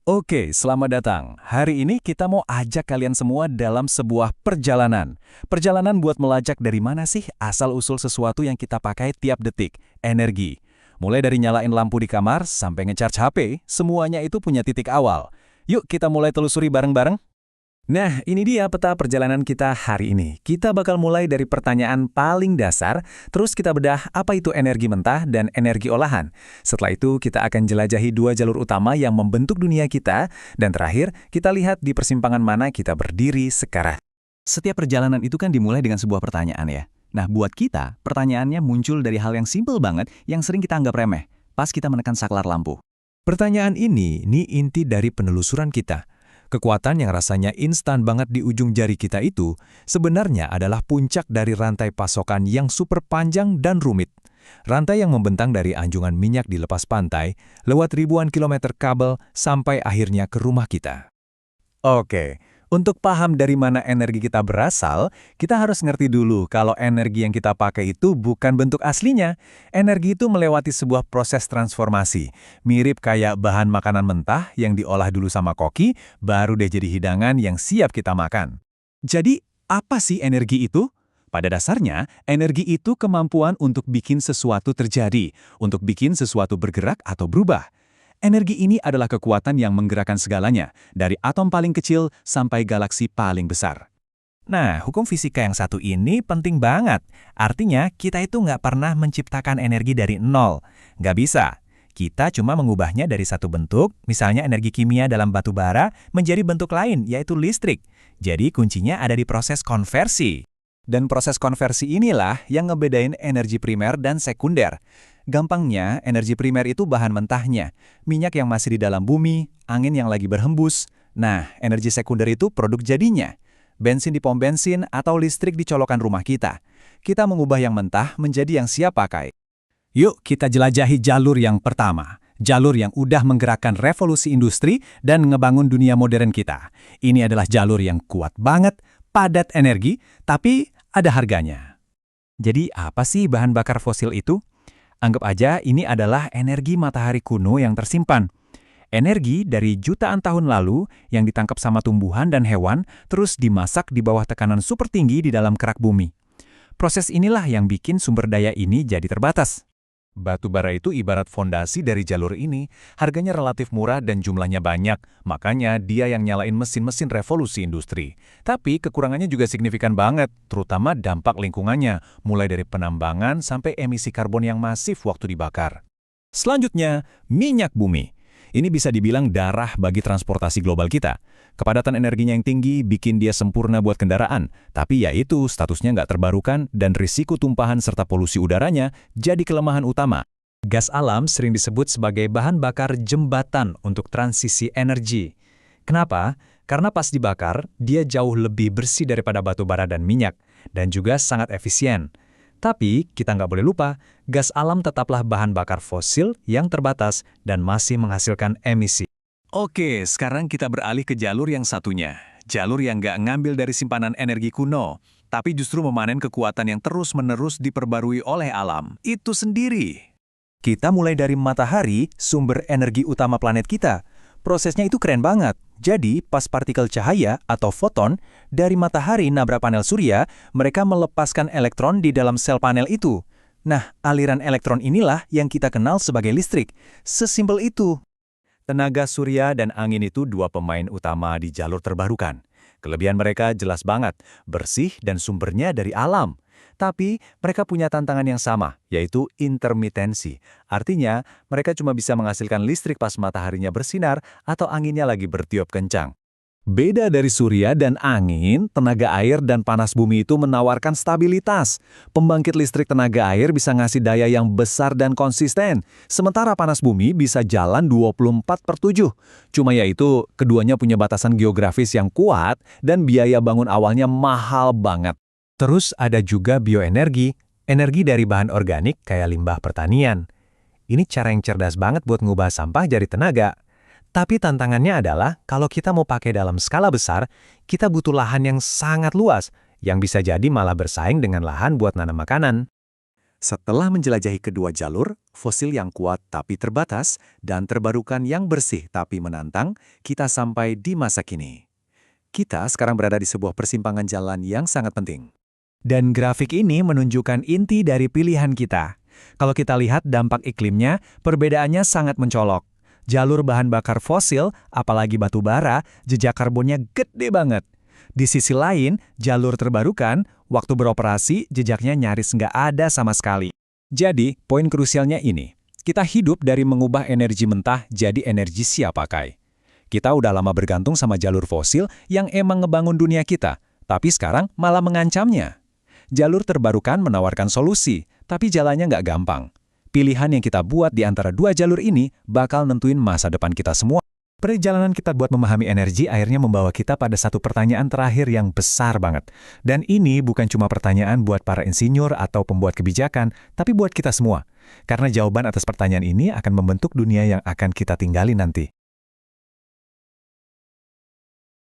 Oke, selamat datang. Hari ini kita mau ajak kalian semua dalam sebuah perjalanan. Perjalanan buat melacak dari mana sih asal-usul sesuatu yang kita pakai tiap detik, energi. Mulai dari nyalain lampu di kamar sampai ngecharge HP, semuanya itu punya titik awal. Yuk kita mulai telusuri bareng-bareng. Nah, ini dia peta perjalanan kita hari ini. Kita bakal mulai dari pertanyaan paling dasar, terus kita bedah apa itu energi mentah dan energi olahan. Setelah itu, kita akan jelajahi dua jalur utama yang membentuk dunia kita, dan terakhir, kita lihat di persimpangan mana kita berdiri sekarang. Setiap perjalanan itu kan dimulai dengan sebuah pertanyaan ya. Nah, buat kita, pertanyaannya muncul dari hal yang simpel banget, yang sering kita anggap remeh, pas kita menekan saklar lampu. Pertanyaan ini inti dari penelusuran kita. Kekuatan yang rasanya instan banget di ujung jari kita itu sebenarnya adalah puncak dari rantai pasokan yang super panjang dan rumit. Rantai yang membentang dari anjungan minyak di lepas pantai, lewat ribuan kilometer kabel sampai akhirnya ke rumah kita. Oke, untuk paham dari mana energi kita berasal, kita harus ngerti dulu kalau energi yang kita pakai itu bukan bentuk aslinya. Energi itu melewati sebuah proses transformasi. Mirip kayak bahan makanan mentah yang diolah dulu sama koki, baru deh jadi hidangan yang siap kita makan. Jadi, apa sih energi itu? Pada dasarnya, energi itu kemampuan untuk bikin sesuatu terjadi, untuk bikin sesuatu bergerak atau berubah. Energi ini adalah kekuatan yang menggerakkan segalanya, dari atom paling kecil sampai galaksi paling besar. Nah, hukum fisika yang satu ini penting banget. Artinya, kita itu nggak pernah menciptakan energi dari nol. Nggak bisa. Kita cuma mengubahnya dari satu bentuk, misalnya energi kimia dalam batu bara, menjadi bentuk lain, yaitu listrik. Jadi, kuncinya ada di proses konversi. Dan proses konversi inilah yang ngebedain energi primer dan sekunder. Gampangnya, energi primer itu bahan mentahnya, minyak yang masih di dalam bumi, angin yang lagi berhembus. Nah, energi sekunder itu produk jadinya. Bensin di pom bensin atau listrik di colokan rumah kita. Kita mengubah yang mentah menjadi yang siap pakai. Yuk kita jelajahi jalur yang pertama. Jalur yang udah menggerakkan revolusi industri dan ngebangun dunia modern kita. Ini adalah jalur yang kuat banget, padat energi, tapi ada harganya. Jadi apa sih bahan bakar fosil itu? Anggap aja ini adalah energi matahari kuno yang tersimpan. Energi dari jutaan tahun lalu yang ditangkap sama tumbuhan dan hewan terus dimasak di bawah tekanan super tinggi di dalam kerak bumi. Proses inilah yang bikin sumber daya ini jadi terbatas. Batu bara itu ibarat fondasi dari jalur ini, harganya relatif murah dan jumlahnya banyak, makanya dia yang nyalain mesin-mesin revolusi industri. Tapi kekurangannya juga signifikan banget, terutama dampak lingkungannya, mulai dari penambangan sampai emisi karbon yang masif waktu dibakar. Selanjutnya, minyak bumi. Ini bisa dibilang darah bagi transportasi global kita. Kepadatan energinya yang tinggi bikin dia sempurna buat kendaraan, tapi ya itu statusnya nggak terbarukan dan risiko tumpahan serta polusi udaranya jadi kelemahan utama. Gas alam sering disebut sebagai bahan bakar jembatan untuk transisi energi. Kenapa? Karena pas dibakar, dia jauh lebih bersih daripada batu bara dan minyak, dan juga sangat efisien. Tapi, kita nggak boleh lupa, gas alam tetaplah bahan bakar fosil yang terbatas dan masih menghasilkan emisi. Oke, sekarang kita beralih ke jalur yang satunya. Jalur yang nggak ngambil dari simpanan energi kuno, tapi justru memanen kekuatan yang terus-menerus diperbarui oleh alam. Itu sendiri. Kita mulai dari matahari, sumber energi utama planet kita. Prosesnya itu keren banget. Jadi, pas partikel cahaya atau foton dari matahari nabrak panel surya, mereka melepaskan elektron di dalam sel panel itu. Nah, aliran elektron inilah yang kita kenal sebagai listrik. Sesimpel itu. Tenaga surya dan angin itu dua pemain utama di jalur terbarukan. Kelebihan mereka jelas banget, bersih dan sumbernya dari alam. Tapi mereka punya tantangan yang sama, yaitu intermitensi. Artinya, mereka cuma bisa menghasilkan listrik pas mataharinya bersinar atau anginnya lagi bertiup kencang. Beda dari surya dan angin, tenaga air dan panas bumi itu menawarkan stabilitas. Pembangkit listrik tenaga air bisa ngasih daya yang besar dan konsisten, sementara panas bumi bisa jalan 24/7. Cuma yaitu, keduanya punya batasan geografis yang kuat dan biaya bangun awalnya mahal banget. Terus ada juga bioenergi, energi dari bahan organik kayak limbah pertanian. Ini cara yang cerdas banget buat ngubah sampah jadi tenaga. Tapi tantangannya adalah kalau kita mau pakai dalam skala besar, kita butuh lahan yang sangat luas, yang bisa jadi malah bersaing dengan lahan buat nanam makanan. Setelah menjelajahi kedua jalur, fosil yang kuat tapi terbatas, dan terbarukan yang bersih tapi menantang, kita sampai di masa kini. Kita sekarang berada di sebuah persimpangan jalan yang sangat penting. Dan grafik ini menunjukkan inti dari pilihan kita. Kalau kita lihat dampak iklimnya, perbedaannya sangat mencolok. Jalur bahan bakar fosil, apalagi batu bara, jejak karbonnya gede banget. Di sisi lain, jalur terbarukan, waktu beroperasi, jejaknya nyaris nggak ada sama sekali. Jadi, poin krusialnya ini. Kita hidup dari mengubah energi mentah jadi energi siap pakai. Kita udah lama bergantung sama jalur fosil yang emang ngebangun dunia kita, tapi sekarang malah mengancamnya. Jalur terbarukan menawarkan solusi, tapi jalannya nggak gampang. Pilihan yang kita buat di antara dua jalur ini bakal nentuin masa depan kita semua. Perjalanan kita buat memahami energi akhirnya membawa kita pada satu pertanyaan terakhir yang besar banget. Dan ini bukan cuma pertanyaan buat para insinyur atau pembuat kebijakan, tapi buat kita semua. Karena jawaban atas pertanyaan ini akan membentuk dunia yang akan kita tinggali nanti.